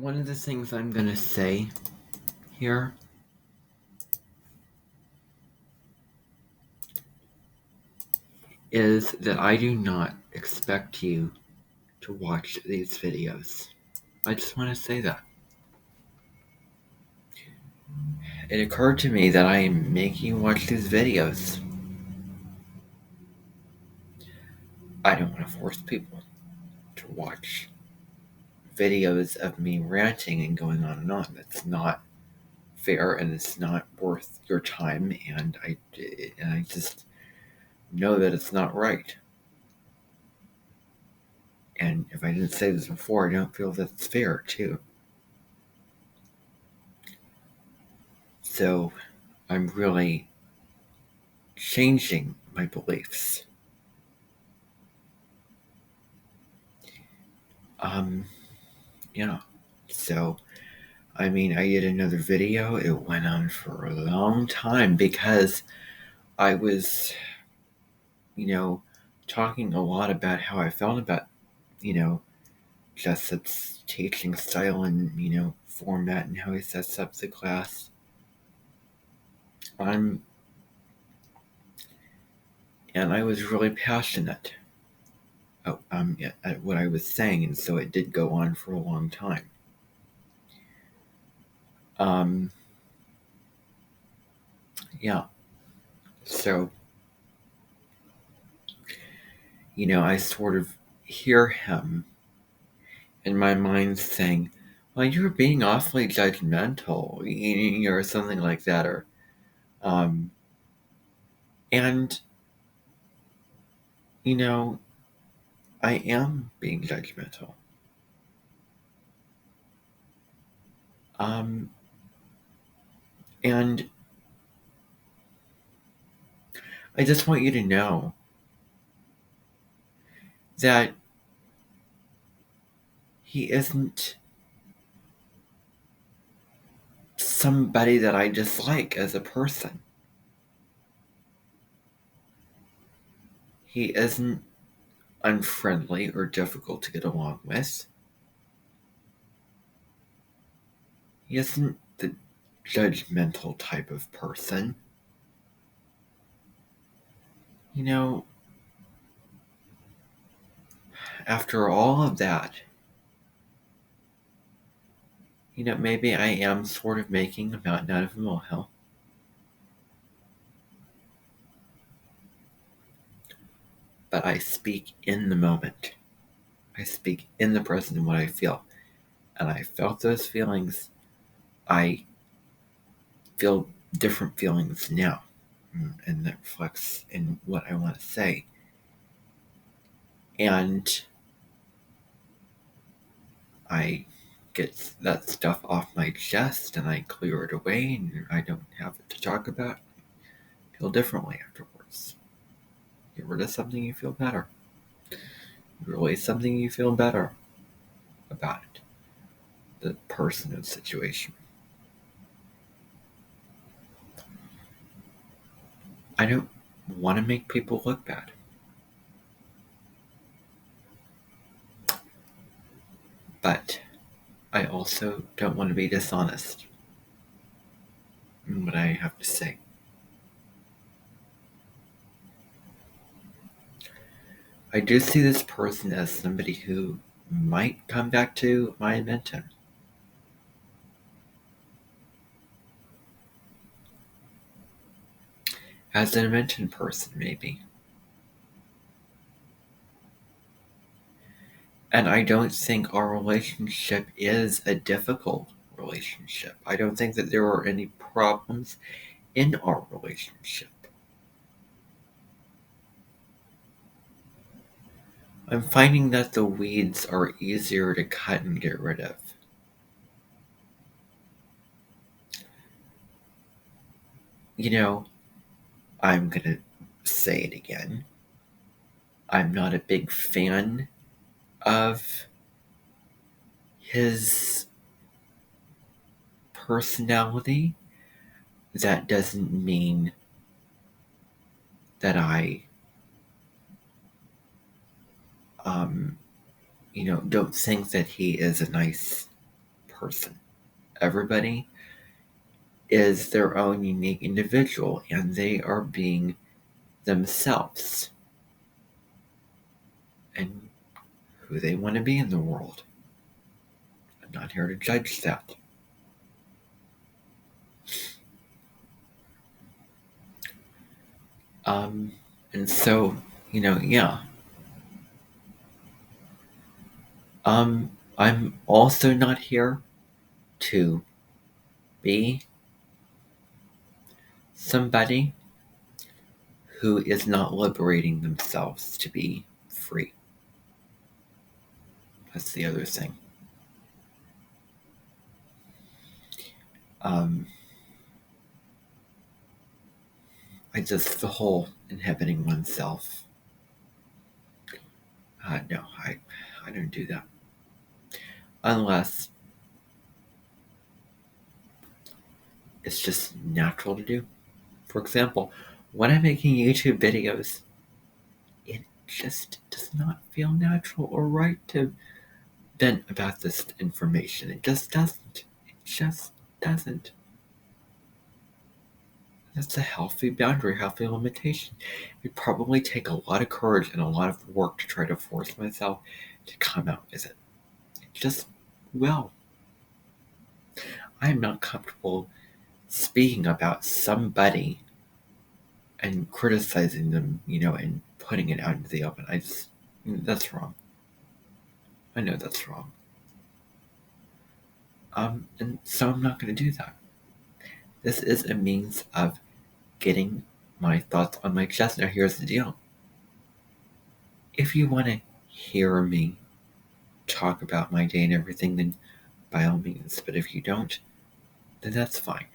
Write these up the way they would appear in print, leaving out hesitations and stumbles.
One of the things I'm going to say here is that I do not expect you to watch these videos. I just want to say that. It occurred to me that I am making you watch these videos. I don't want to force people to watch videos of me ranting and going on and on. That's not fair, and it's not worth your time, and I just know that it's not right. And if I didn't say this before, I don't feel that's fair too. So I'm really changing my beliefs. Yeah. So, I did another video. It went on for a long time because I was, talking a lot about how I felt about, Jessup's teaching style and, format and how he sets up the class. And I was really passionate at what I was saying, and so it did go on for a long time. Yeah. So, I sort of hear him in my mind saying, well, you're being awfully judgmental, or something like that, and, I am being judgmental. And I just want you to know that he isn't somebody that I dislike as a person. He isn't unfriendly or difficult to get along with. He isn't the judgmental type of person. After all of that, maybe I am sort of making a mountain out of a molehill. But I speak in the moment. I speak in the present and what I feel. And I felt those feelings. I feel different feelings now. And that reflects in what I want to say. And I get that stuff off my chest and I clear it away and I don't have it to talk about. I feel differently afterwards. Get rid of something, you feel better. You release something, you feel better about it. The person or the situation. I don't want to make people look bad. But I also don't want to be dishonest in what I have to say. I do see this person as somebody who might come back to my invention. As an invention person, maybe. And I don't think our relationship is a difficult relationship. I don't think that there are any problems in our relationship. I'm finding that the weeds are easier to cut and get rid of. I'm going to say it again. I'm not a big fan of his personality. That doesn't mean that I, don't think that he is a nice person. Everybody is their own unique individual, and they are being themselves and who they want to be in the world. I'm not here to judge that. And so, yeah. I'm also not here to be somebody who is not liberating themselves to be free. That's the other thing. The whole inhibiting oneself. No, I don't do that. Unless it's just natural to do. For example, when I'm making YouTube videos, it just does not feel natural or right to vent about this information. It just doesn't. It just doesn't. That's a healthy boundary, healthy limitation. It'd probably take a lot of courage and a lot of work to try to force myself to come out with it. It just will. I am not comfortable speaking about somebody and criticizing them, and putting it out into the open. That's wrong. I know that's wrong. And so I'm not going to do that. This is a means of getting my thoughts on my chest. Now, here's the deal. If you want to hear me talk about my day and everything, then by all means. But if you don't, then that's fine.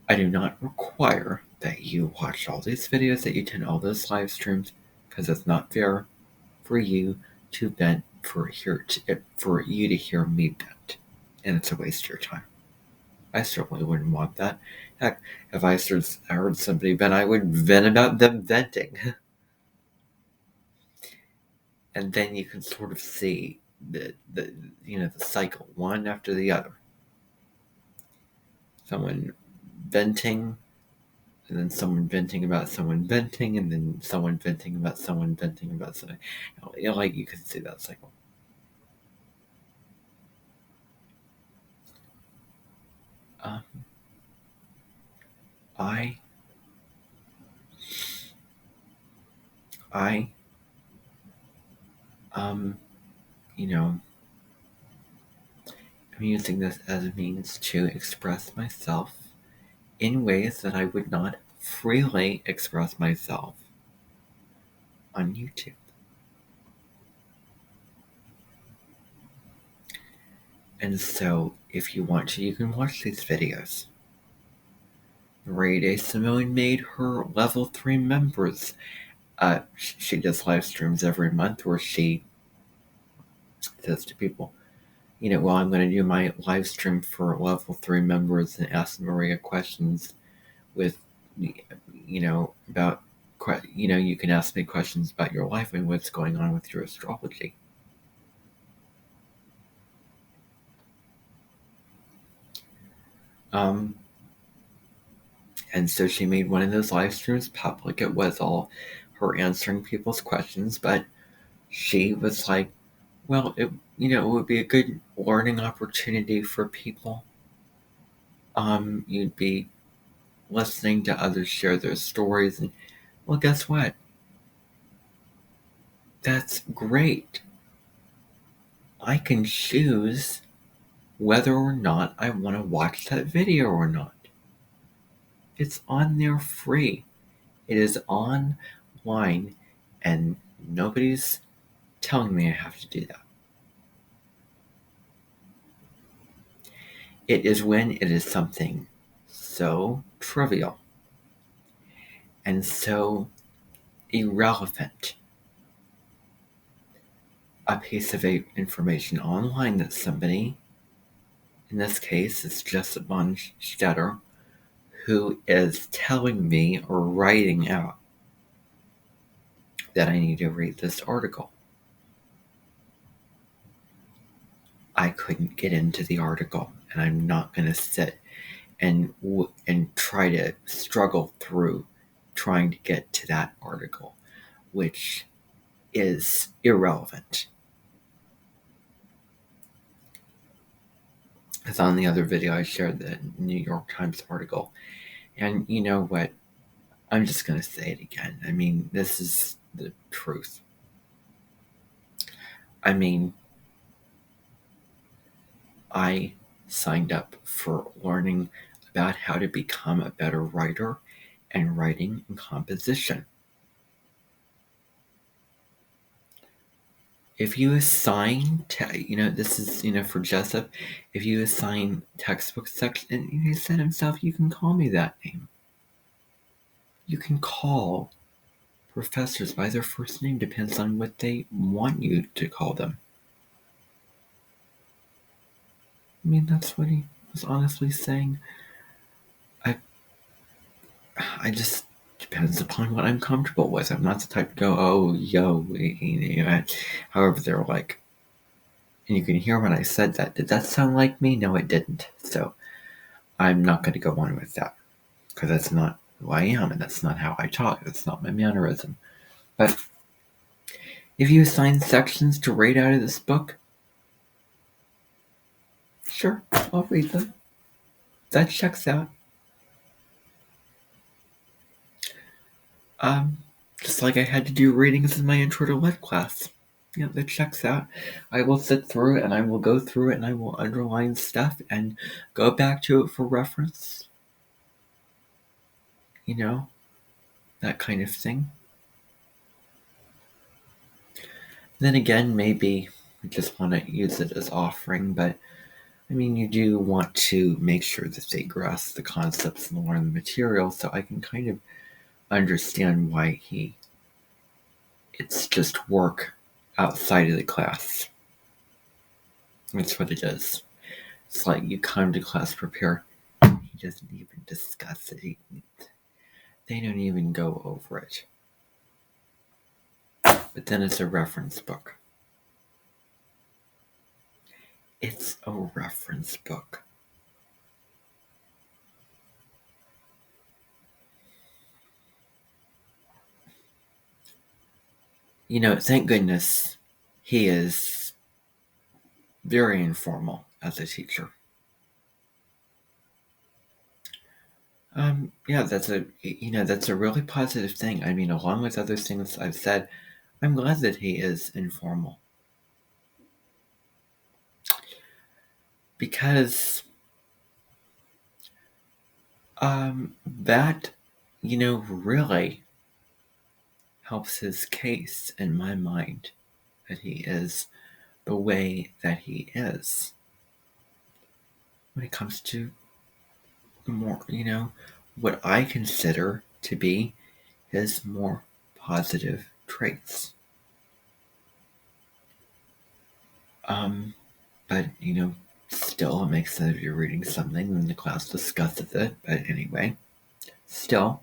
I do not require that you watch all these videos, that you attend all those live streams, because it's not fair for you to vent, for you to hear me vent, and it's a waste of your time. I certainly wouldn't want that. Heck, if I heard somebody vent, I would vent about them venting. And then you can sort of see the cycle, one after the other. Someone venting, and then someone venting about someone venting, and then someone venting about someone venting about something. Like you can see that cycle. I I'm using this as a means to express myself in ways that I would not freely express myself on YouTube. And so, if you want to, you can watch these videos. Maria Simone made her level 3 members. She does live streams every month where she says to people, well, I'm going to do my live stream for level 3 members and ask Maria questions with, about, you can ask me questions about your life and what's going on with your astrology. And so she made one of those live streams public. It was all her answering people's questions, but she was like, well, it would be a good learning opportunity for people. You'd be listening to others share their stories, and well, guess what? That's great. I can choose whether or not I want to watch that video or not. It's on there free. It is online, and nobody's telling me I have to do that. It is when it is something so trivial and so irrelevant, a piece of information online that somebody, in this case it's Jessica Bonstetter, who is telling me or writing out that I need to read this article. I couldn't get into the article, and I'm not going to sit and try to struggle through trying to get to that article, which is irrelevant. Because on the other video, I shared the New York Times article. And you know what? I'm just going to say it again. I mean, this is the truth. I mean, I signed up for learning about how to become a better writer and writing and composition. If you assign, this is, for Jessup, if you assign textbook section, and he said himself, you can call me that name. You can call professors by their first name, depends on what they want you to call them. I mean, that's what he was honestly saying. I just depends upon what I'm comfortable with. I'm not the type to go, oh, yo, however they're like. And you can hear when I said that. Did that sound like me? No, it didn't. So I'm not going to go on with that because that's not who I am and that's not how I talk. That's not my mannerism. But if you assign sections to read out of this book, sure, I'll read them. That checks out. Just like I had to do readings in my intro to lit class. Yeah, that checks out. I will sit through it and I will go through it and I will underline stuff and go back to it for reference. That kind of thing. Then again, maybe we just want to use it as offering, but I mean, you do want to make sure that they grasp the concepts and learn the material, so I can kind of understand why it's just work outside of the class. That's what it is. It's like you come to class prepared. He doesn't even discuss it. They don't even go over it. But then it's a reference book. It's a reference book. Thank goodness he is very informal as a teacher. Yeah, that's a really positive thing. I mean, along with other things I've said, I'm glad that he is informal. Because that, really helps his case in my mind that he is the way that he is when it comes to more, what I consider to be his more positive traits. But, still it makes sense if you're reading something and the class discusses it. But anyway, still,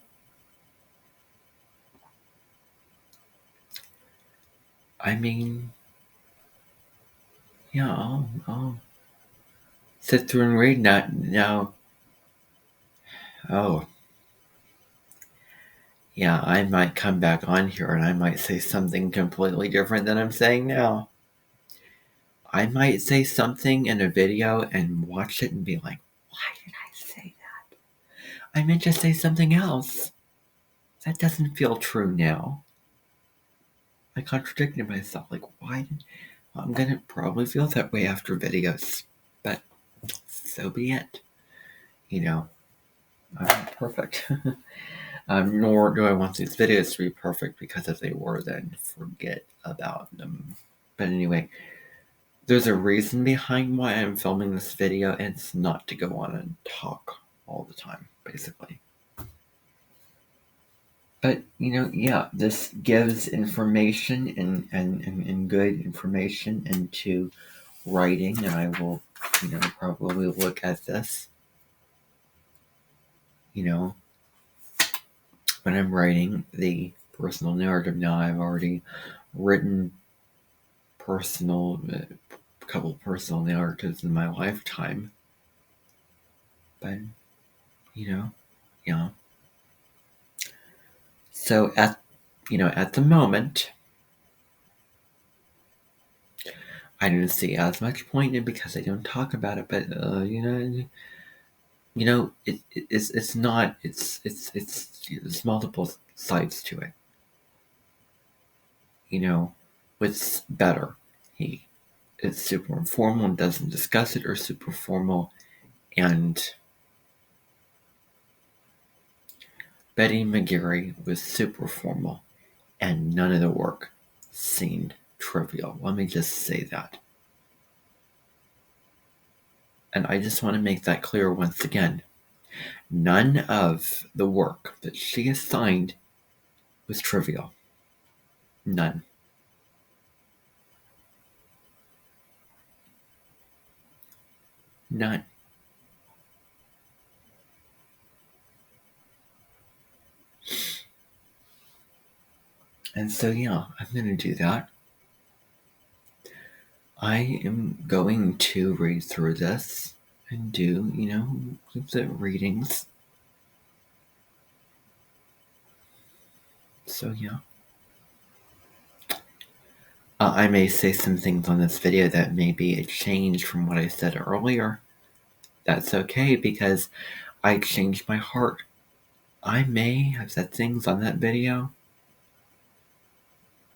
I mean, yeah, I'll sit through and read that now. Oh, yeah, I might come back on here and I might say something completely different than I'm saying now. I might say something in a video and watch it and be like, why did I say that? I meant to say something else. That doesn't feel true now. I contradicted myself. Like, why? I'm gonna probably feel that way after videos. But so be it. I'm not perfect. Nor do I want these videos to be perfect, because if they were, then forget about them. But anyway, there's a reason behind why I'm filming this video, and it's not to go on and talk all the time, basically. But, yeah, this gives information and good information into writing, and I will, probably look at this, when I'm writing the personal narrative. Now I've already written personal couple personal narratives in my lifetime. But, yeah. So at the moment, I don't see as much point in it because I don't talk about it. But it's not. There's multiple sides to it. What's better? It's super informal and doesn't discuss it, or super formal and Betty McGarry was super formal, and none of the work seemed trivial. Let me just say that. And I just want to make that clear once again. None of the work that she assigned was trivial. None. None. And so, yeah, I'm going to do that. I am going to read through this and do, the readings. So, yeah. I may say some things on this video that may be a change from what I said earlier. That's okay, because I changed my heart. I may have said things on that video,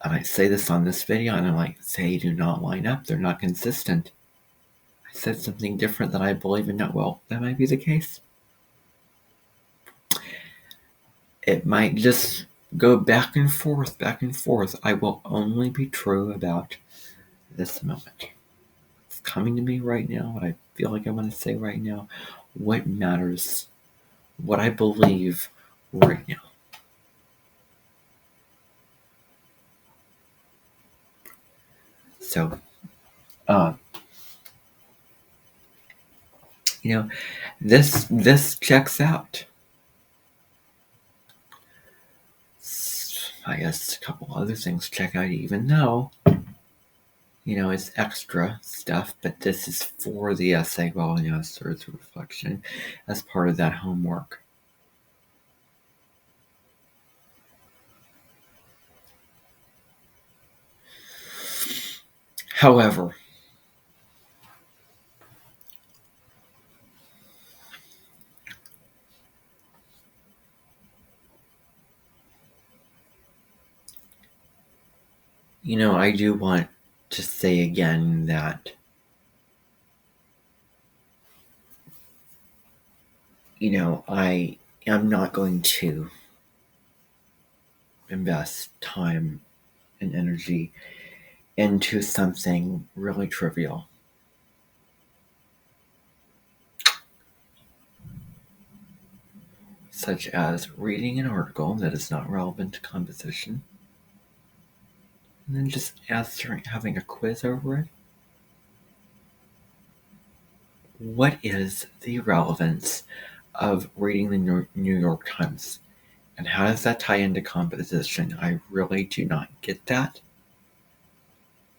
and I say this on this video, and I'm like, they do not line up. They're not consistent. I said something different that I believe in. Well, that might be the case. It might just go back and forth, back and forth. I will only be true about this moment. It's coming to me right now, what I feel like I want to say right now, what matters, what I believe right now. So, this checks out. I guess a couple other things check out, even though, it's extra stuff, but this is for the essay, well, so it's a reflection as part of that homework. However, I do want to say again that, I am not going to invest time and energy into something really trivial. Such as reading an article that is not relevant to composition, and then just having a quiz over it. What is the relevance of reading the New York Times? And how does that tie into composition? I really do not get that.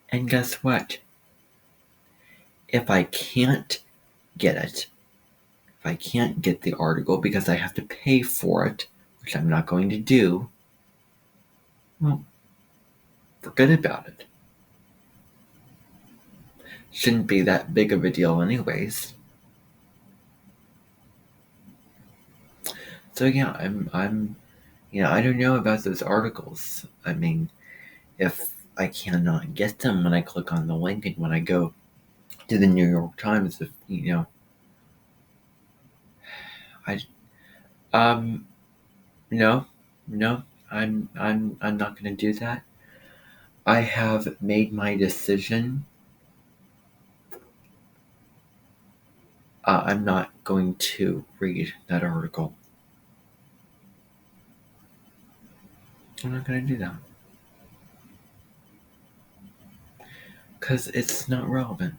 And guess what? If I can't get it, if I can't get the article because I have to pay for it, which I'm not going to do, well, forget about it. Shouldn't be that big of a deal anyways. So yeah, I'm I don't know about those articles. I mean, if I cannot get them when I click on the link and when I go to the New York Times, if no, I'm not going to do that. I have made my decision. I'm not going to read that article. I'm not going to do that. Because it's not relevant.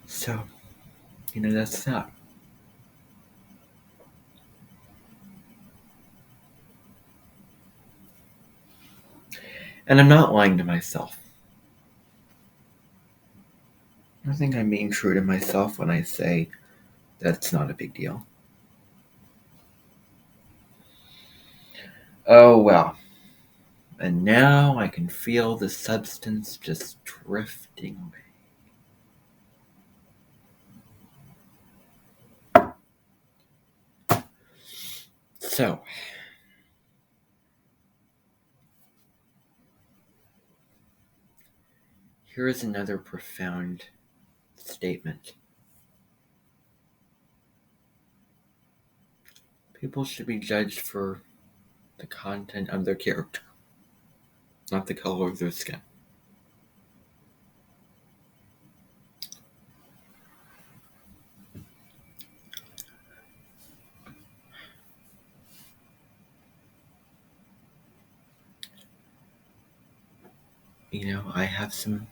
So, that's that. And I'm not lying to myself. I think I'm being true to myself when I say that's not a big deal. Oh well. And now I can feel the substance just drifting away. So, here is another profound statement. People should be judged for the content of their character, not the color of their skin. I have some,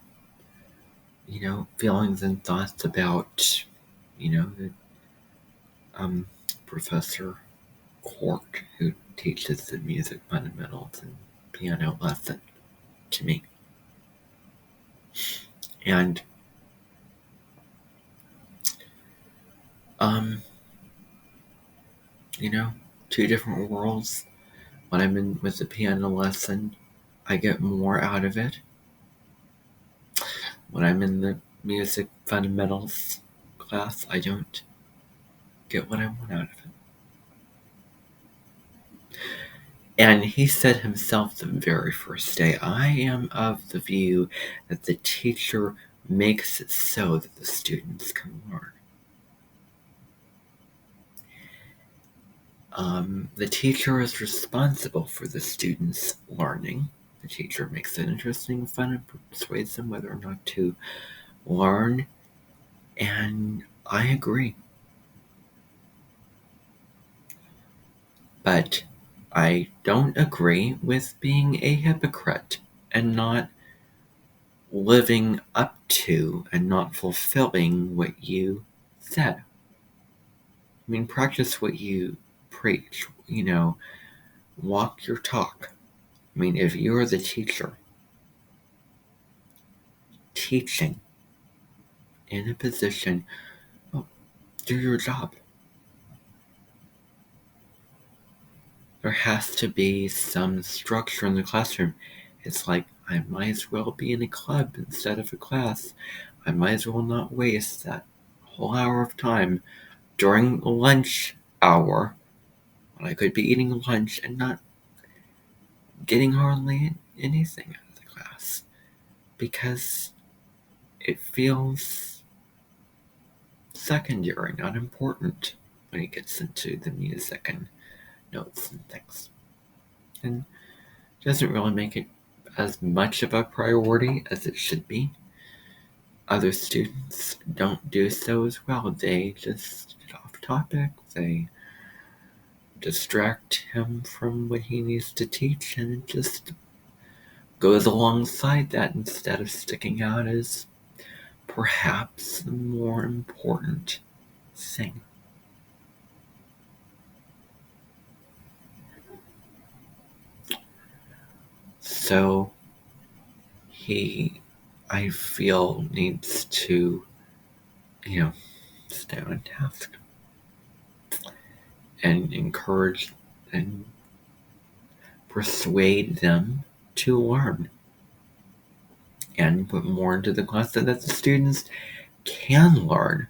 feelings and thoughts about, the Professor Court who teaches the music fundamentals and piano lesson to me. And um, you know, two different worlds. When I'm in with the piano lesson, I get more out of it. When I'm in the music fundamentals class, I don't get what I want out of it. And he said himself the very first day, I am of the view that the teacher makes it so that the students can learn. The teacher is responsible for the students' learning. The teacher makes it interesting, fun, and persuades them whether or not to learn. And I agree. But I don't agree with being a hypocrite and not living up to and not fulfilling what you said. I mean, practice what you preach, walk your talk. I mean, if you're the teacher teaching in a position, well, do your job. There has to be some structure in the classroom. It's like, I might as well be in a club instead of a class. I might as well not waste that whole hour of time during lunch hour when I could be eating lunch and not getting hardly anything out of the class. Because it feels secondary, not important when it gets into the music and notes and things. And doesn't really make it as much of a priority as it should be. Other students don't do so as well. They just get off topic. They distract him from what he needs to teach, and it just goes alongside that instead of sticking out as perhaps the more important thing. So I feel, needs to, stay on task and encourage and persuade them to learn and put more into the class so that the students can learn.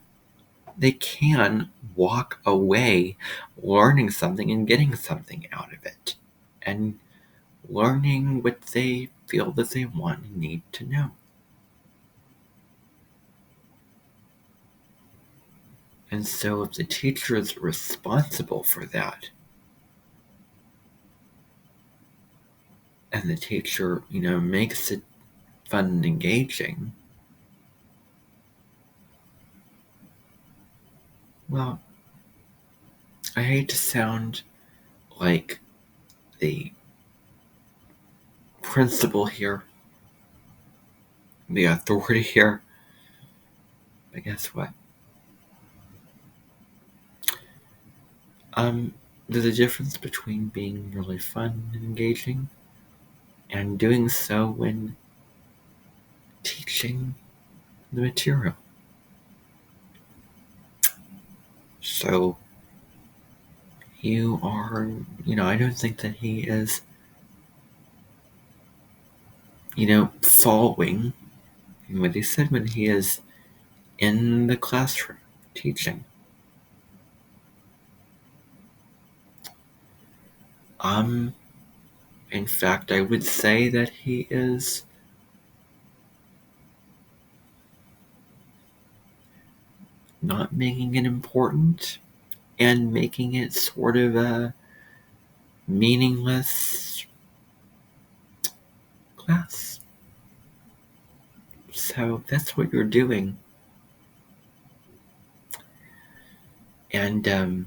They can walk away learning something and getting something out of it and learning what they feel that they want and need to know. And so if the teacher is responsible for that, and the teacher, makes it fun and engaging, well, I hate to sound like the principal here, the authority here, but guess what? There's a difference between being really fun and engaging and doing so when teaching the material. So you are, I don't think that he is, following what he said when he is in the classroom teaching. In fact, I would say that he is not making it important and making it sort of a meaningless class. So that's what you're doing. And,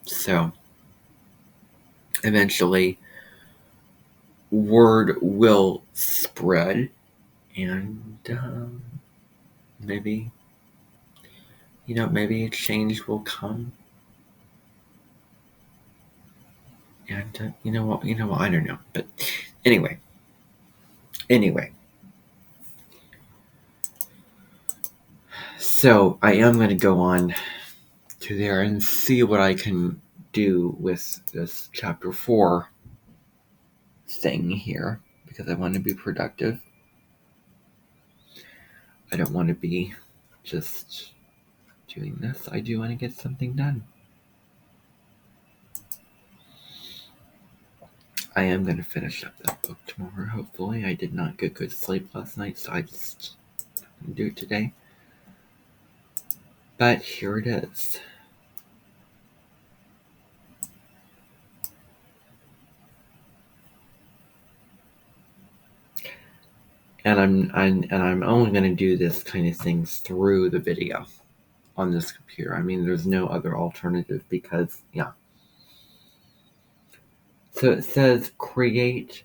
so eventually word will spread and maybe maybe a change will come. And you know what, I don't know. But anyway. So I am going to go on to there and see what I can do with this chapter 4 thing here, because I want to be productive. I don't want to be just doing this. I do want to get something done. I am going to finish up that book tomorrow, hopefully. I did not get good sleep last night, so I just didn't do it today. But here it is. And I'm only going to do this kind of things through the video on this computer. I mean, there's no other alternative because, So it says create,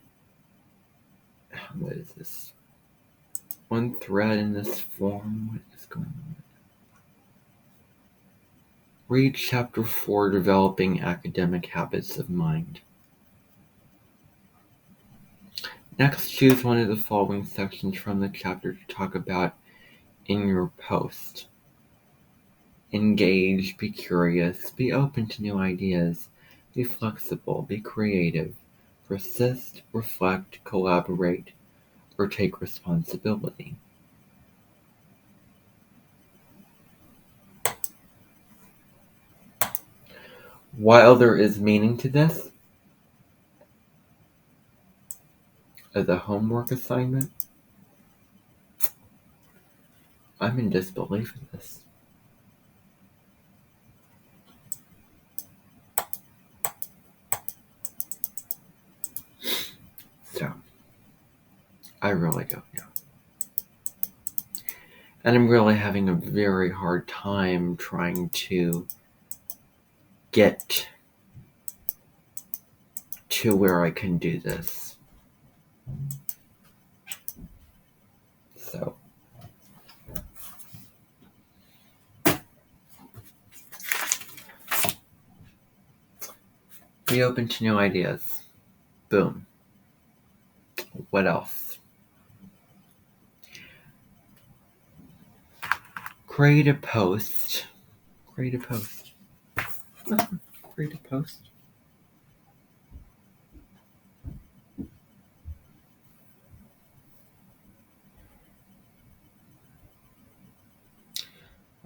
what is this? One thread in this form. What is going on? Read chapter 4, Developing Academic Habits of Mind. Next, choose one of the following sections from the chapter to talk about in your post. Engage, be curious, be open to new ideas, be flexible, be creative, persist, reflect, collaborate, or take responsibility. While there is meaning to this, as a homework assignment, I'm in disbelief of this. So, I really don't know. And I'm really having a very hard time trying to get to where I can do this. So, be open to new ideas. Boom. What else? Create a post. Create a post. Create a post.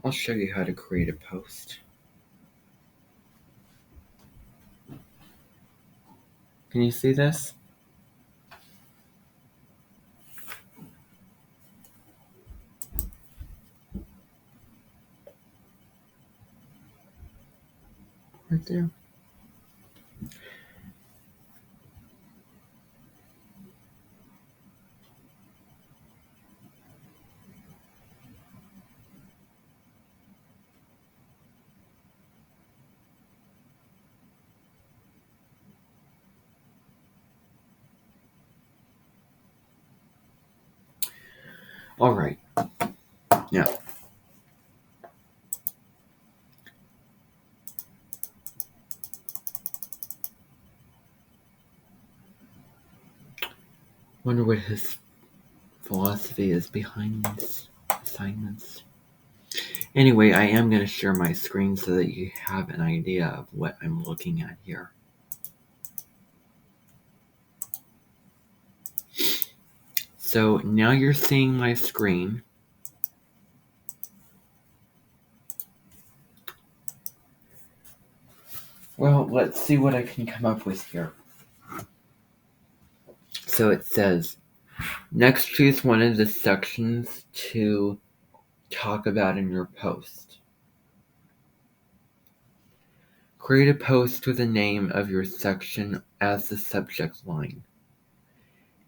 I'll show you how to create a post. Can you see this? Right there. All right. Now, Wonder what his philosophy is behind these assignments. Anyway, I am going to share my screen so that you have an idea of what I'm looking at here. So now you're seeing my screen. Well, let's see what I can come up with here. So it says, next choose one of the sections to talk about in your post. Create a post with the name of your section as the subject line.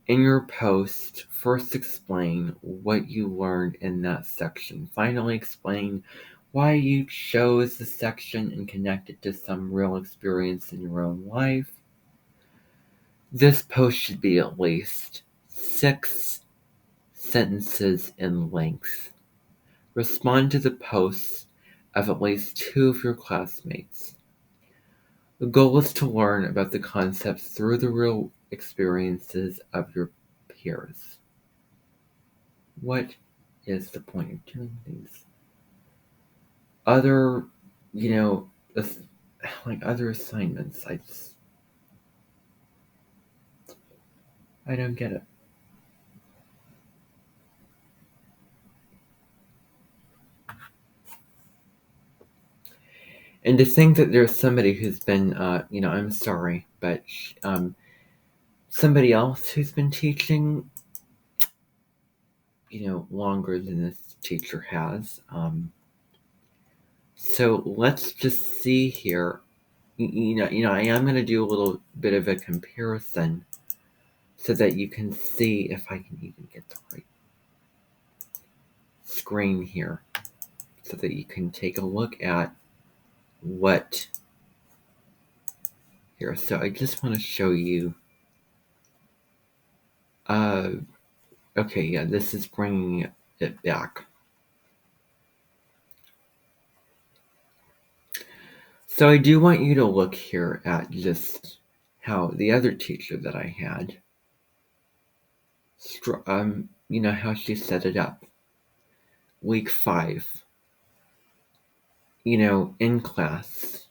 In your post, first explain what you learned in that section. Finally, explain why you chose the section and connect it to some real experience in your own life. This post should be at least 6 sentences in length. Respond to the posts of at least 2 of your classmates. The goal is to learn about the concepts through the real experiences of your peers. What is the point of doing these? Other, other assignments, I don't get it. And to think that there's somebody who's been, I'm sorry, but somebody else who's been teaching, longer than this teacher has. So let's just see here. I am going to do a little bit of a comparison so that you can see if I can even get the right screen here, so that you can take a look at what here. So I just want to show you. Okay, yeah, this is bringing it back. So I do want you to look here at just how the other teacher that I had, how she set it up. Week 5, in class,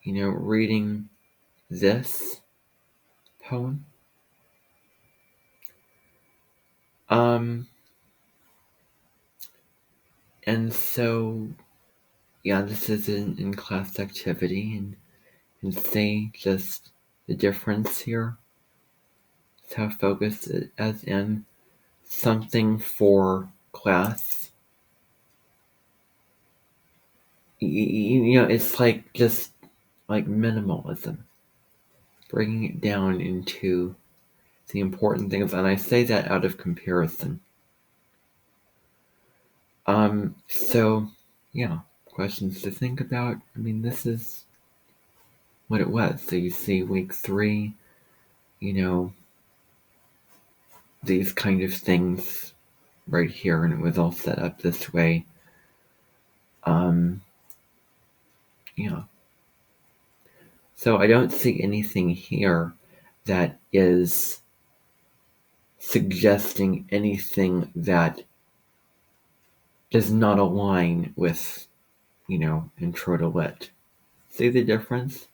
reading this poem. And so, yeah, this is an in-class activity, and see just the difference here. It's how focused it as in something for class. It's like just like minimalism, bringing it down into the important things, and I say that out of comparison. So, yeah, questions to think about. I mean, this is what it was. So you see week 3, these kind of things right here, and it was all set up this way. Yeah. So I don't see anything here that is suggesting anything that does not align with, intro to lit. See the difference?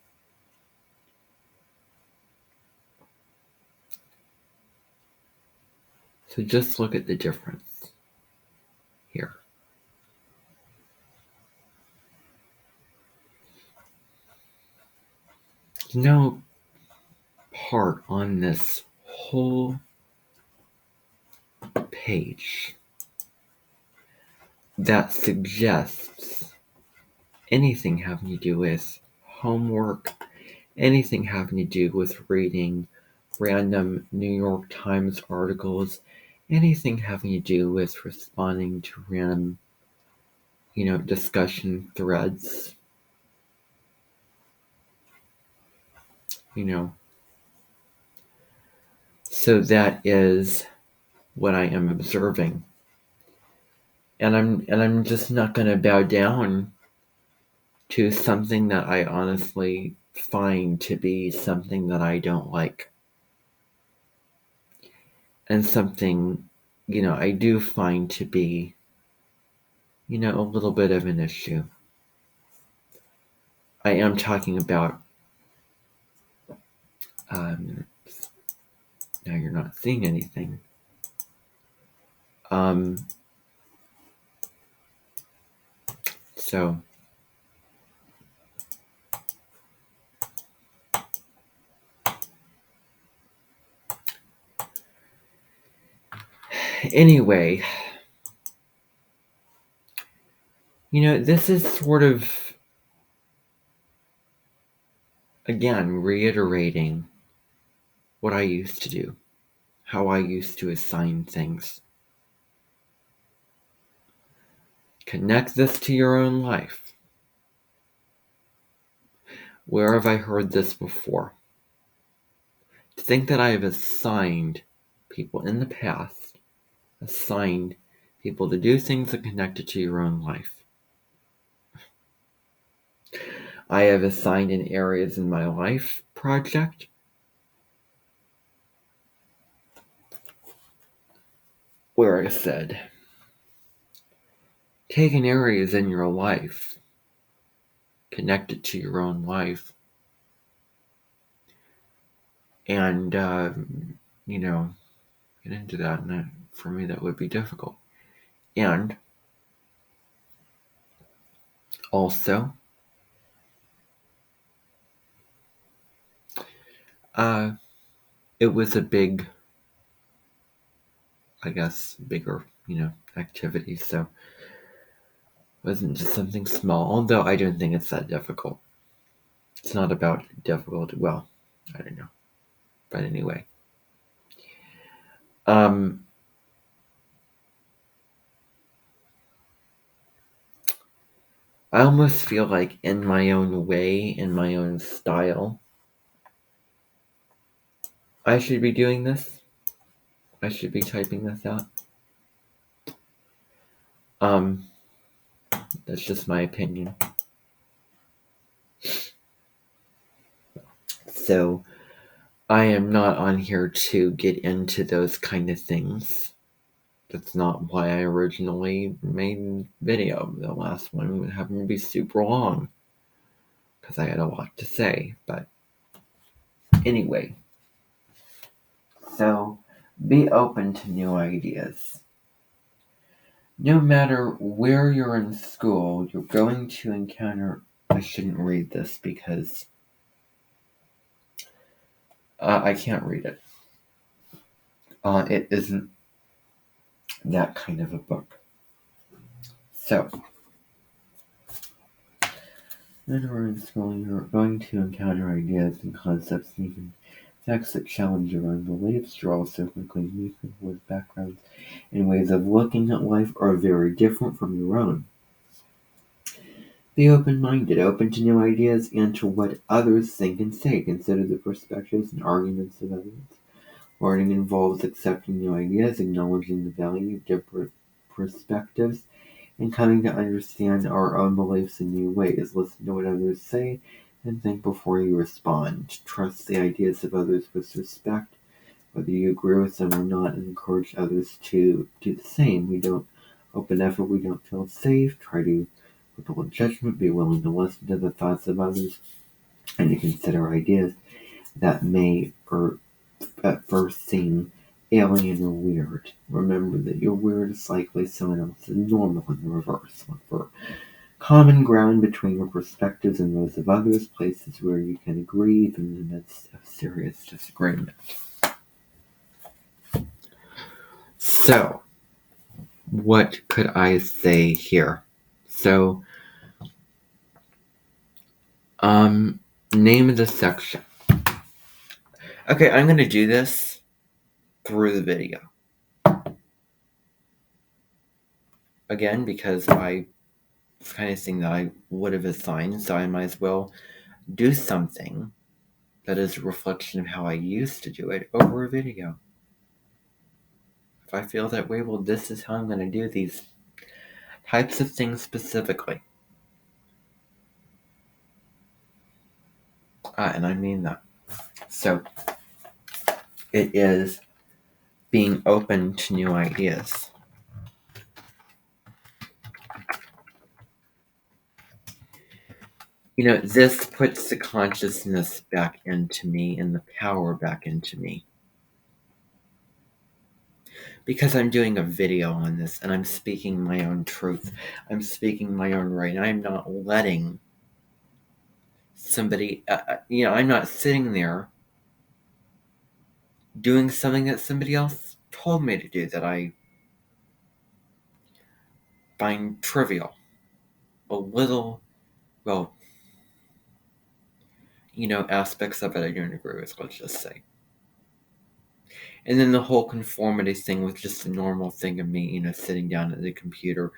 So just look at the difference here. There's no part on this whole page that suggests anything having to do with homework, anything having to do with reading random New York Times articles, anything having to do with responding to random, discussion threads, So that is what I am observing. And I'm just not going to bow down to something that I honestly find to be something that I don't like. and something, I do find to be, a little bit of an issue. I am talking about, now you're not seeing anything. So, anyway, this is sort of, again, reiterating what I used to do, how I used to assign things. Connect this to your own life. Where have I heard this before? To think that I have assigned people in the past, assigned people to do things that connect it to your own life. I have assigned in areas in my life project where I said, take an areas in your life, connect it to your own life, and, get into that. And for me, that would be difficult. And also, it was a big, I guess, bigger, activity. So it wasn't just something small, although I don't think it's that difficult. It's not about difficulty. Well, I don't know. But anyway. I almost feel like in my own way, in my own style, I should be doing this. I should be typing this out. That's just my opinion. So, I am not on here to get into those kind of things. That's not why I originally made video. The last one would happen to be super long because I had a lot to say. But anyway, so be open to new ideas. No matter where you're in school, you're going to encounter. I shouldn't read this because I can't read it. It isn't that kind of a book. So, no matter where in school, you're going to encounter ideas and concepts and even facts that challenge your own beliefs. You're also likely to meet people with backgrounds and ways of looking at life are very different from your own. Be open-minded, open to new ideas and to what others think and say. Consider the perspectives and arguments of others. Learning involves accepting new ideas, acknowledging the value of different perspectives, and coming to understand our own beliefs in new ways. Listen to what others say and think before you respond. Trust the ideas of others with respect, whether you agree with them or not, and encourage others to do the same. We don't open up if we don't feel safe. Try to withhold judgment. Be willing to listen to the thoughts of others and to consider ideas that may at first seem alien or weird. Remember that your weird is likely someone else's normal in the reverse. Look for common ground between your perspectives and those of others, places where you can agree even in the midst of serious disagreement. So, what could I say here? So, name of the section. Okay, I'm going to do this through the video. Again, because I it's kind of thing that I would have assigned, so I might as well do something that is a reflection of how I used to do it over a video. If I feel that way, well, this is how I'm going to do these types of things specifically. And I mean that. So, it is being open to new ideas. This puts the consciousness back into me and the power back into me. Because I'm doing a video on this and I'm speaking my own truth. I'm speaking my own right. I'm not letting somebody, I'm not sitting there doing something that somebody else told me to do that I find trivial. A little, well, aspects of it I don't agree with, let's just say. And then the whole conformity thing was just a normal thing of me, sitting down at the computer,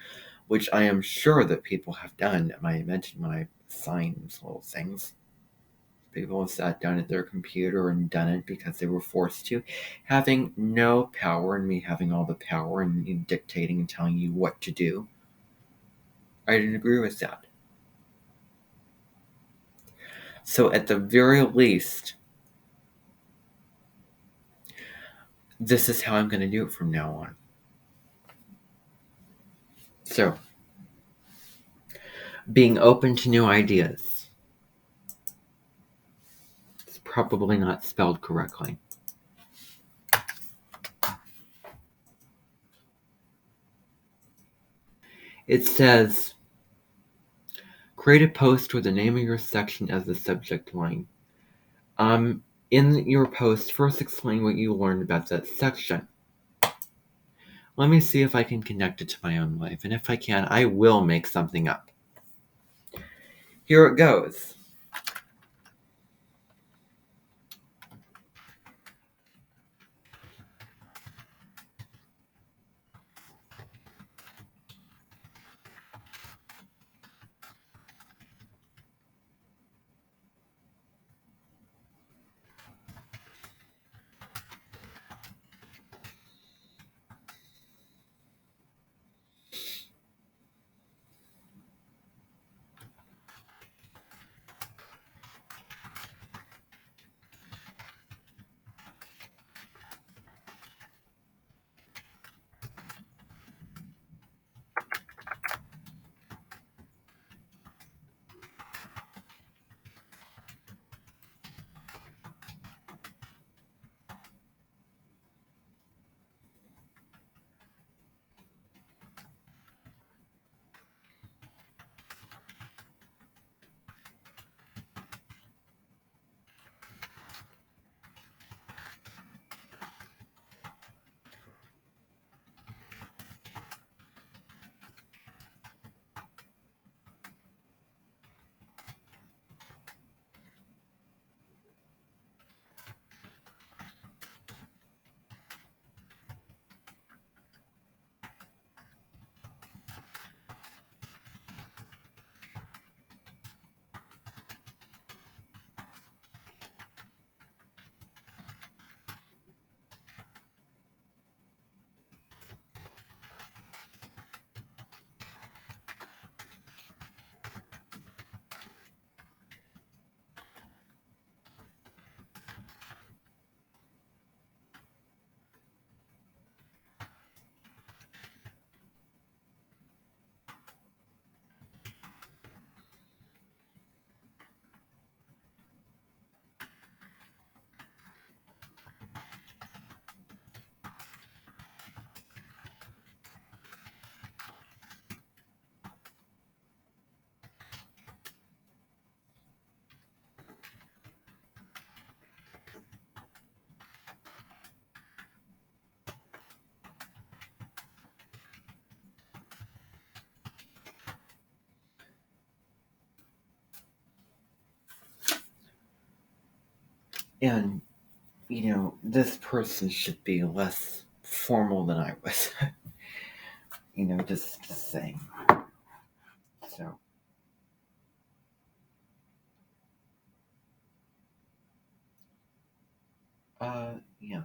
which I am sure that people have done. I mentioned when I signed these little things. People have sat down at their computer and done it because they were forced to, having no power and me having all the power and dictating and telling you what to do. I didn't agree with that. So at the very least, this is how I'm going to do it from now on. So, being open to new ideas. It's probably not spelled correctly. It says, create a post with the name of your section as the subject line. In your post, first explain what you learned about that section. Let me see if I can connect it to my own life, and if I can, I will make something up. Here it goes. And, this person should be less formal than I was. Just saying. So, yeah.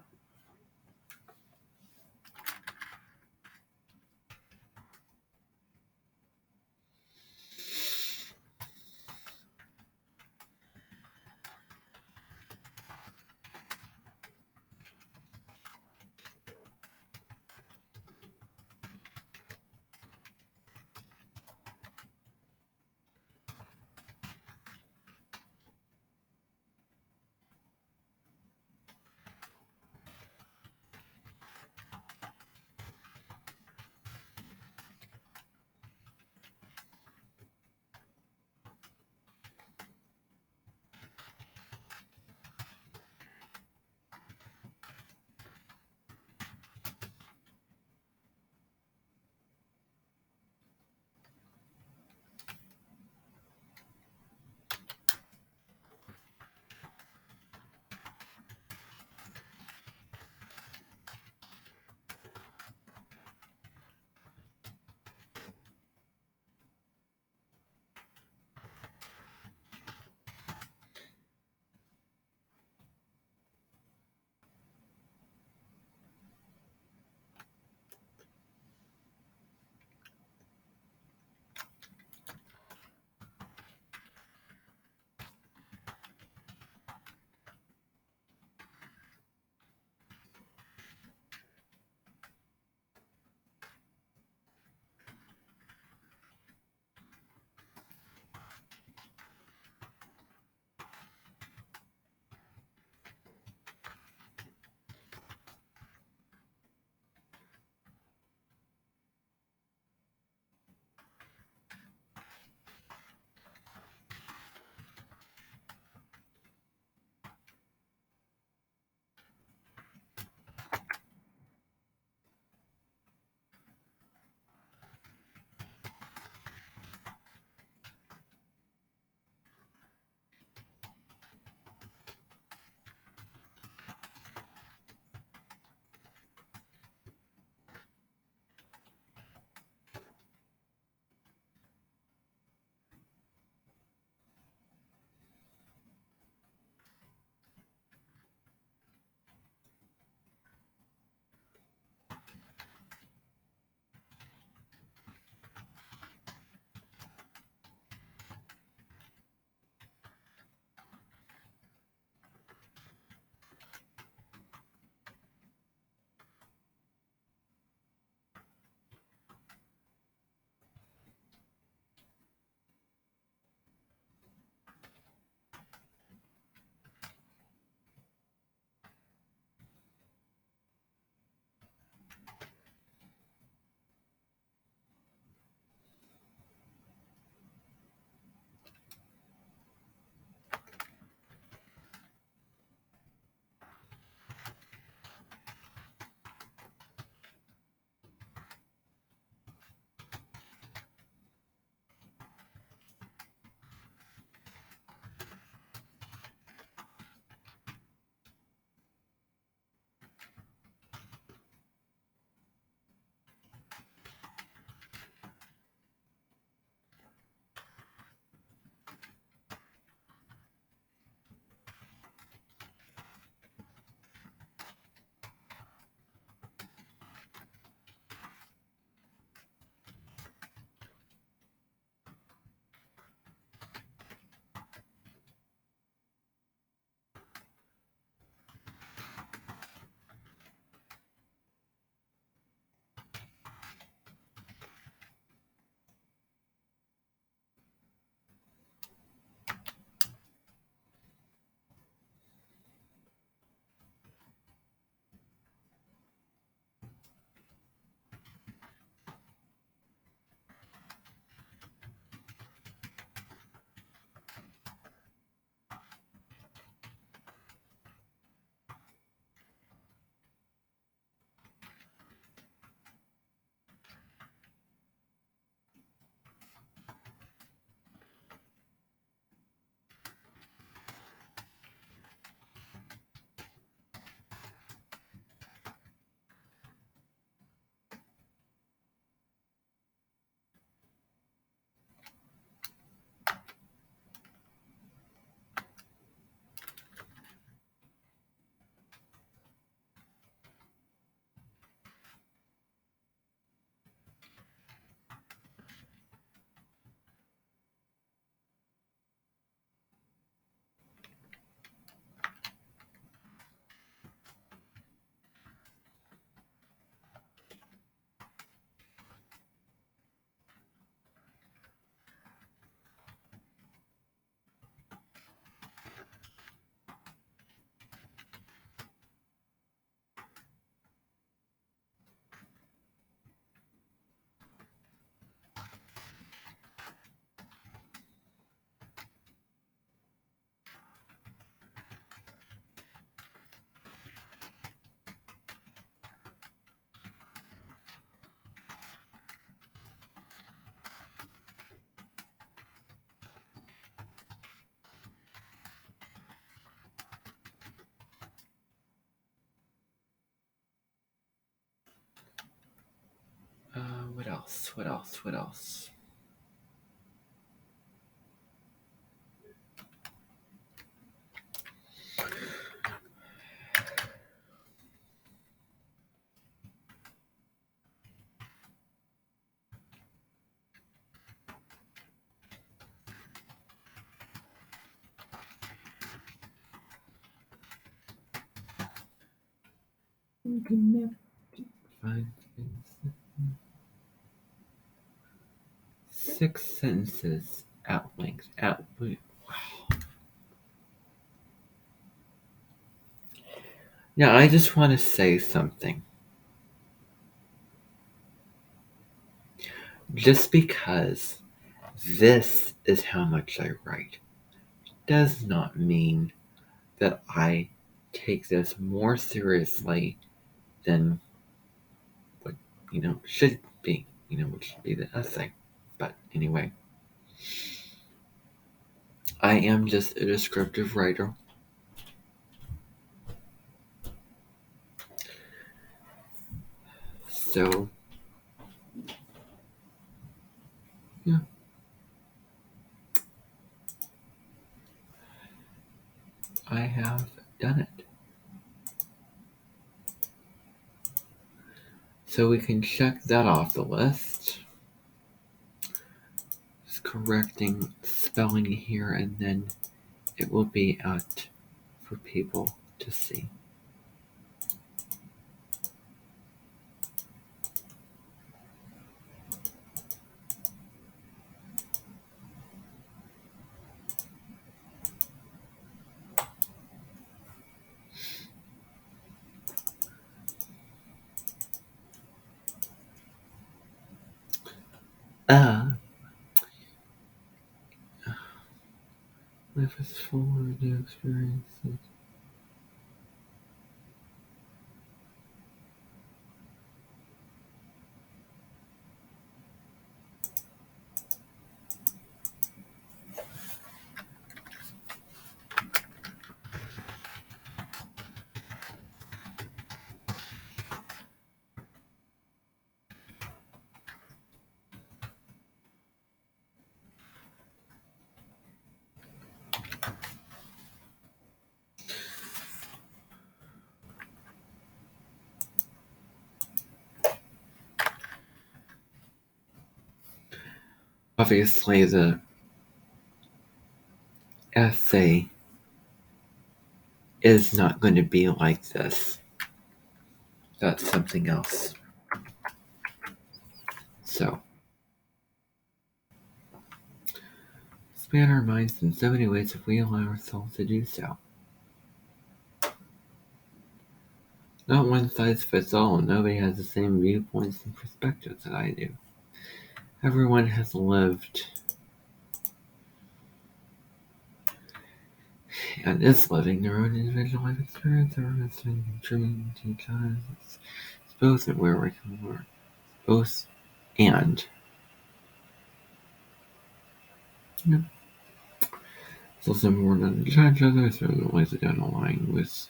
else? What else? What else? Five, six sentences at length. Wow. Now, I just want to say something. Just because this is how much I write does not mean that I take this more seriously than what, should be, which should be the essay. But anyway, I am just a descriptive writer. So, yeah. I have done it. So we can check that off the list. Just correcting spelling here, and then it will be out for people to see. Life is full of new experiences. Obviously, the essay is not going to be like this. That's something else. So, expand our minds in so many ways if we allow ourselves to do so. Not one size fits all, and nobody has the same viewpoints and perspectives that I do. Everyone has lived and is living their own individual life experience. Everyone has something dream to each other. It's both and where we can learn. Both and. Yeah. It's also important not to judge others or the ways that don't align with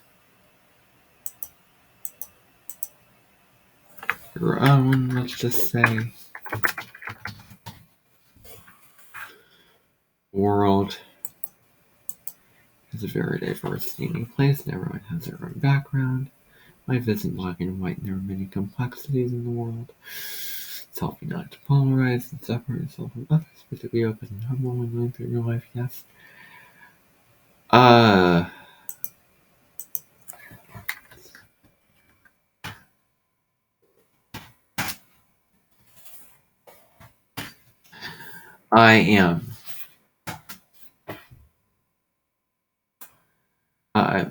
your own, let's just say, world is a very diverse, unique place, and everyone has their own background. Life isn't black and white, and there are many complexities in the world. It's healthy not to polarize and separate yourself from others, but to be open and humble and going through your life, yes. I am. I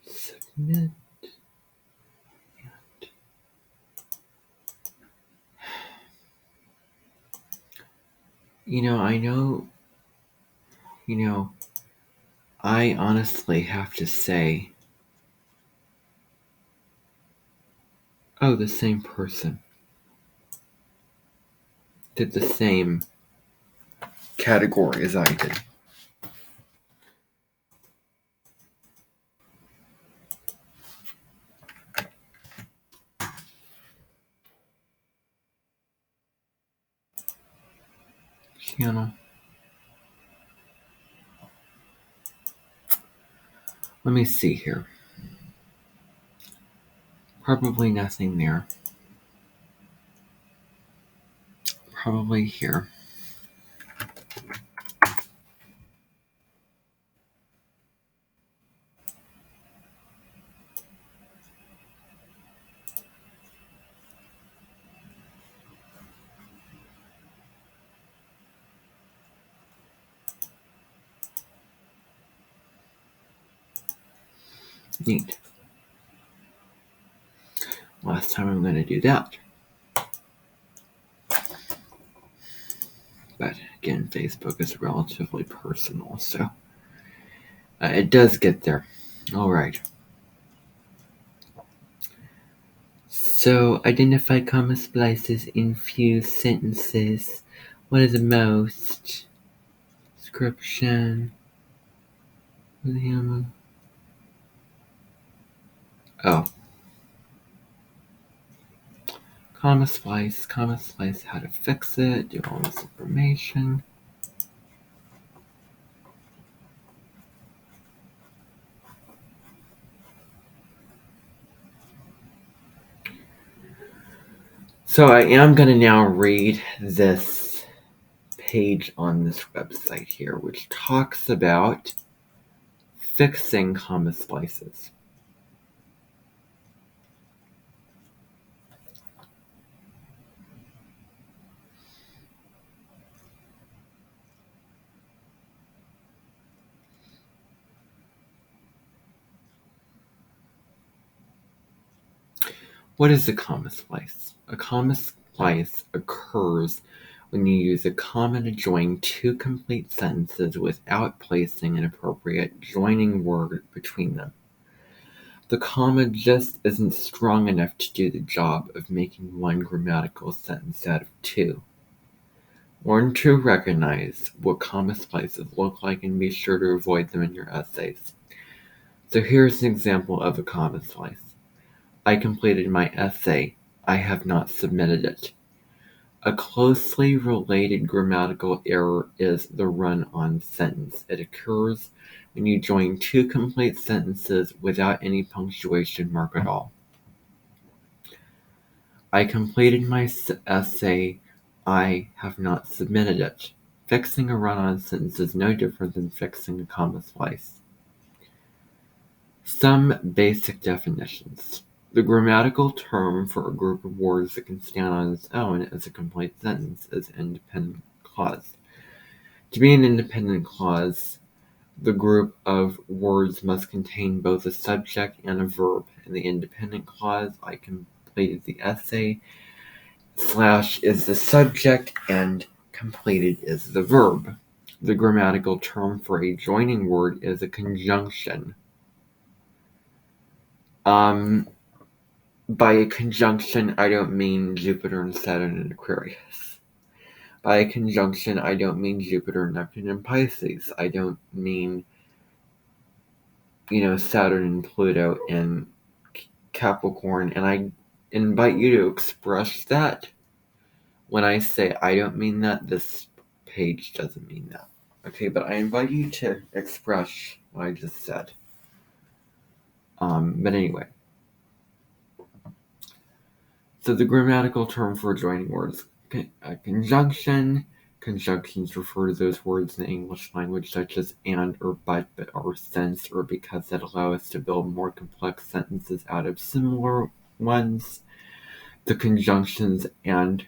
Submit. I know, you know, I honestly have to say, oh, the same person did the same category as I did. Channel. Let me see here. Probably nothing there. Probably here. Neat. Last time I'm going to do that. But again, Facebook is relatively personal, so it does get there. All right. So, identify comma splices in few sentences. What is the most? Description. Oh. comma splice, how to fix it, do all this information. So I am going to now read this page on this website here, which talks about fixing comma splices. What is a comma splice? A comma splice occurs when you use a comma to join two complete sentences without placing an appropriate joining word between them. The comma just isn't strong enough to do the job of making one grammatical sentence out of two. Learn to recognize what comma splices look like and be sure to avoid them in your essays. So here's an example of a comma splice. I completed my essay. I have not submitted it. A closely related grammatical error is the run-on sentence. It occurs when you join two complete sentences without any punctuation mark at all. I completed my essay. I have not submitted it. Fixing a run-on sentence is no different than fixing a comma splice. Some basic definitions. The grammatical term for a group of words that can stand on its own as a complete sentence is an independent clause. To be an independent clause, the group of words must contain both a subject and a verb. In the independent clause, I completed the essay, / is the subject, and completed is the verb. The grammatical term for a joining word is a conjunction. By a conjunction, I don't mean Jupiter and Saturn and Aquarius. By a conjunction, I don't mean Jupiter, Neptune, and Pisces. I don't mean, Saturn and Pluto and Capricorn. And I invite you to express that. When I say I don't mean that, this page doesn't mean that. Okay, but I invite you to express what I just said. But anyway. So the grammatical term for joining words, a conjunction. Conjunctions refer to those words in the English language such as and or but or since or because that allow us to build more complex sentences out of similar ones. The conjunctions and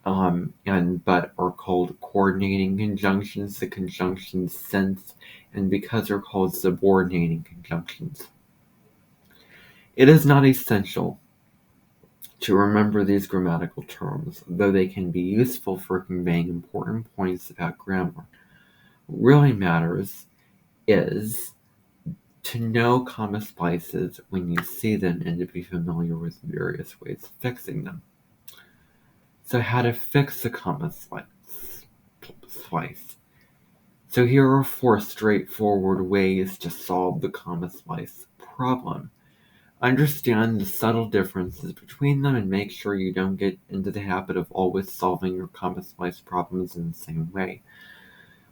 but are called coordinating conjunctions. The conjunctions since and because are called subordinating conjunctions. It is not essential to remember these grammatical terms, though they can be useful for conveying important points about grammar. What really matters is to know comma splices when you see them and to be familiar with various ways of fixing them. So how to fix a comma splice. So here are 4 straightforward ways to solve the comma splice problem. Understand the subtle differences between them and make sure you don't get into the habit of always solving your comma splice problems in the same way.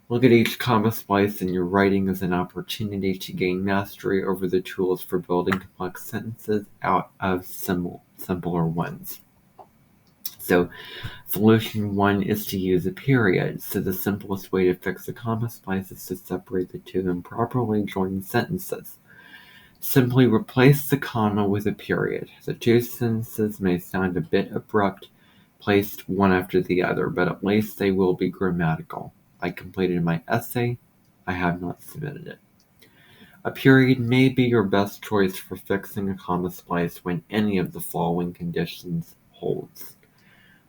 Look at each comma splice in your writing as an opportunity to gain mastery over the tools for building complex sentences out of simpler ones. So, solution 1 is to use a period. So the simplest way to fix a comma splice is to separate the two improperly joined sentences. Simply replace the comma with a period. The two sentences may sound a bit abrupt, placed one after the other, but at least they will be grammatical. I completed my essay. I have not submitted it. A period may be your best choice for fixing a comma splice when any of the following conditions holds.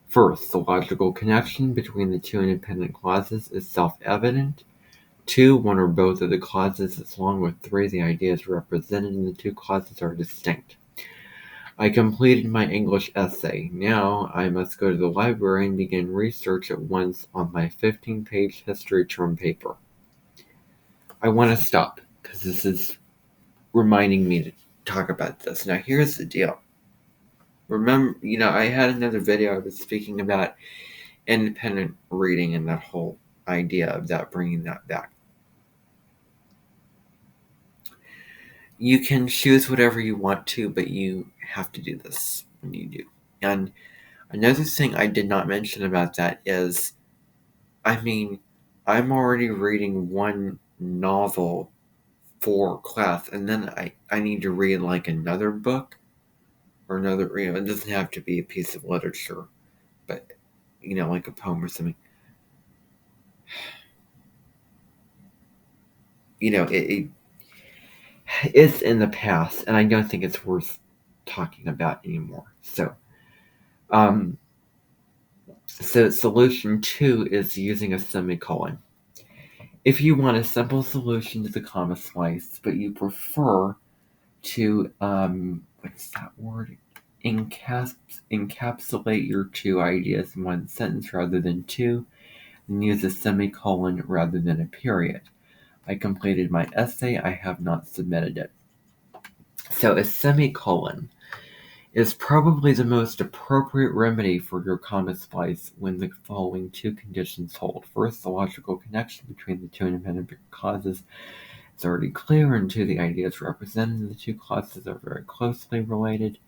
First, the logical connection between the two independent clauses is self-evident. 2, 1 or both of the clauses, as long with 3, the ideas represented in the two clauses are distinct. I completed my English essay. Now I must go to the library and begin research at once on my 15-page history term paper. I want to stop because this is reminding me to talk about this. Now here's the deal. remember, I had another video I was speaking about independent reading and that whole idea of that, bringing that back. You can choose whatever you want to, but you have to do this when you do. And another thing I did not mention about that is, I'm already reading one novel for class, and then I need to read like another book or another, it doesn't have to be a piece of literature, but, like a poem or something. It's in the past, and I don't think it's worth talking about anymore. So solution 2 is using a semicolon. If you want a simple solution to the comma slice, but you prefer to, what's that word? Encapsulate your two ideas in one sentence rather than two, and use a semicolon rather than a period. I completed my essay. I have not submitted it. So a semicolon is probably the most appropriate remedy for your comma splice when the following two conditions hold. First, the logical connection between the two independent causes is already clear, and two, the ideas represented in the two clauses are very closely related.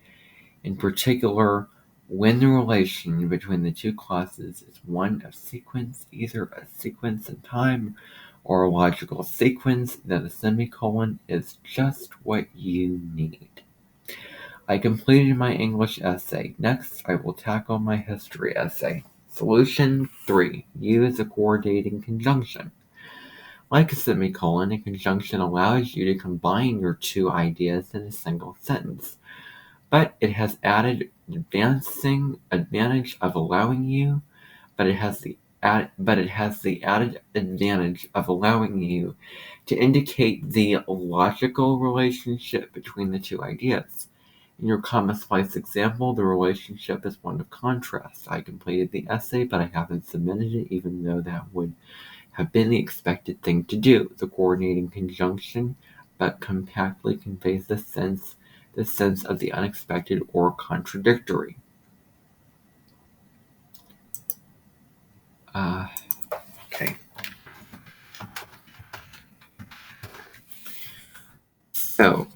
In particular, when the relation between the two clauses is one of sequence, either a sequence in time or a logical sequence, then a semicolon is just what you need. I completed my English essay. Next, I will tackle my history essay. Solution 3. Use a coordinating conjunction. Like a semicolon, a conjunction allows you to combine your two ideas in a single sentence, but it has the added advantage of allowing you to indicate the logical relationship between the two ideas. In your comma splice example, the relationship is one of contrast. I completed the essay, but I haven't submitted it, even though that would have been the expected thing to do. The coordinating conjunction but compactly conveys the sense of the unexpected or contradictory. Okay. So,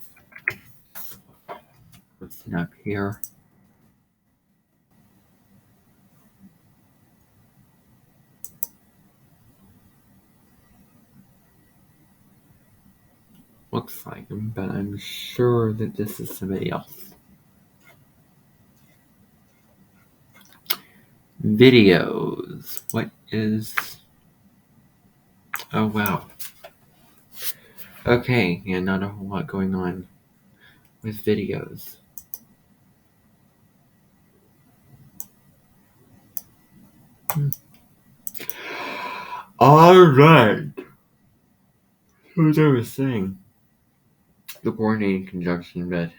listen up here. Looks like him, but I'm sure that this is somebody else. Videos. What is... Oh, wow. Okay, yeah, not a whole lot going on with videos. Alright. As I was saying, the coordinating conjunction but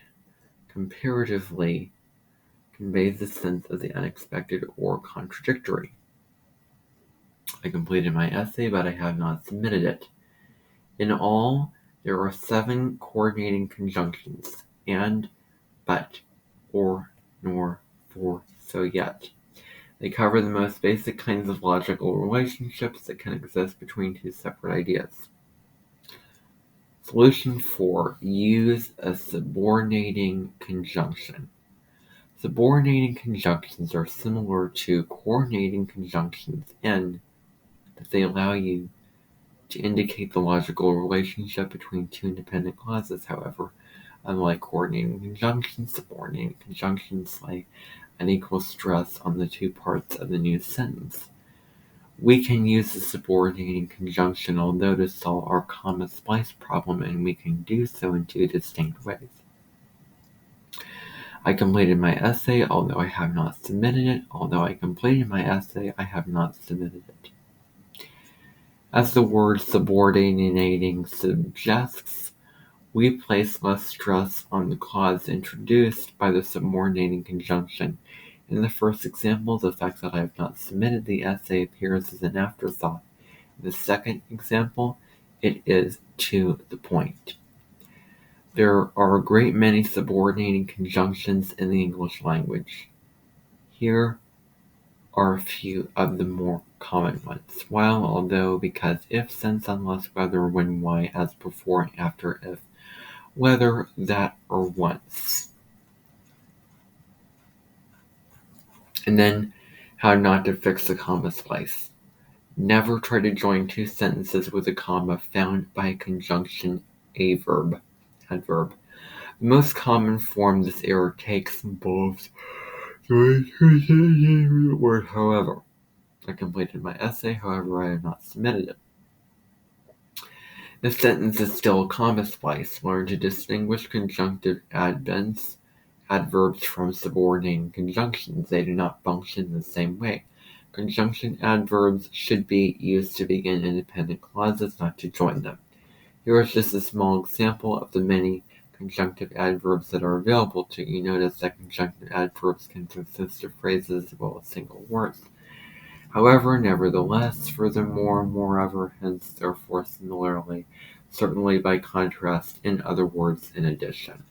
comparatively conveys the sense of the unexpected or contradictory. I completed my essay, but I have not submitted it. In all, there are 7 coordinating conjunctions: and, but, or, nor, for, so, yet. They cover the most basic kinds of logical relationships that can exist between two separate ideas. Solution 4. Use a subordinating conjunction. Subordinating conjunctions are similar to coordinating conjunctions in that they allow you to indicate the logical relationship between two independent clauses. However, unlike coordinating conjunctions, subordinating conjunctions lay unequal stress on the two parts of the new sentence. We can use the subordinating conjunction, although, to solve our comma splice problem, and we can do so in 2 distinct ways. I completed my essay, although I have not submitted it. Although I completed my essay, I have not submitted it. As the word subordinating suggests, we place less stress on the clause introduced by the subordinating conjunction. In the first example, the fact that I have not submitted the essay appears as an afterthought. In the second example, it is to the point. There are a great many subordinating conjunctions in the English language. Here are a few of the more common ones. While, although, because, if, since, unless, whether, when, why, as, before, and after, if, whether, that, or once. And then, how not to fix the comma splice. Never try to join two sentences with a comma found by a conjunction adverb. The most common form this error takes involves the word however. I completed my essay, however I have not submitted it. The sentence is still a comma splice. Learn to distinguish conjunctive adverbs from subordinating conjunctions. They do not function the same way. Conjunction adverbs should be used to begin independent clauses, not to join them. Here is just a small example of the many conjunctive adverbs that are available to you. Notice that conjunctive adverbs can consist of phrases as well as single words. However, nevertheless, furthermore, moreover, hence, therefore, similarly, certainly, by contrast, in other words, in addition.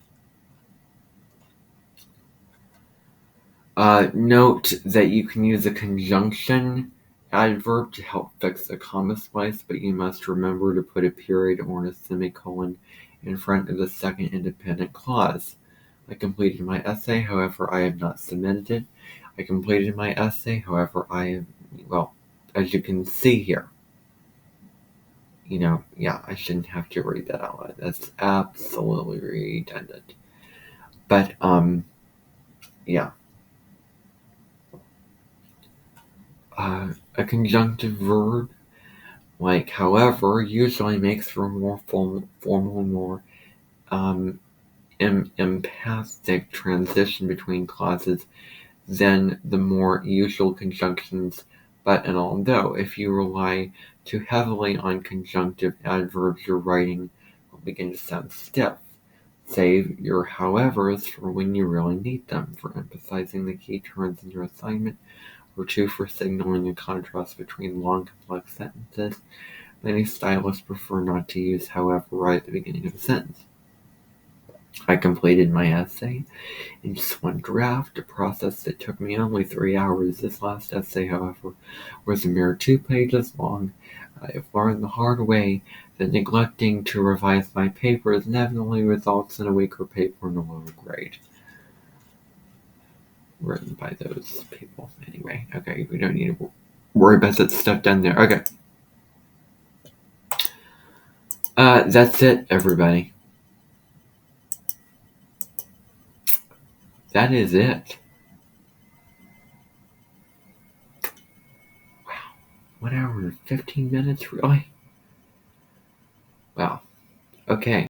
Note that you can use a conjunction adverb to help fix a comma splice, but you must remember to put a period or a semicolon in front of the second independent clause. I completed my essay, however, I have not submitted it. I completed my essay, however, as you can see here, I shouldn't have to read that out loud. That's absolutely redundant. But, yeah. A conjunctive verb, like however, usually makes for a more formal, more emphatic transition between clauses than the more usual conjunctions. But and although, if you rely too heavily on conjunctive adverbs, your writing will begin to sound stiff. Save your howevers for when you really need them, for emphasizing the key terms in your assignment, or two, for signaling a contrast between long, complex sentences. Many stylists prefer not to use however right at the beginning of a sentence. I completed my essay in just one draft, a process that took me only 3 hours. This last essay, however, was a mere 2 pages long. I have learned the hard way that neglecting to revise my papers inevitably results in a weaker paper and a lower grade. Written by those people. Anyway, okay, we don't need to worry about that stuff down there. Okay. That's it, everybody. That is it. Wow. 1 hour and 15 minutes, really? Wow. Okay.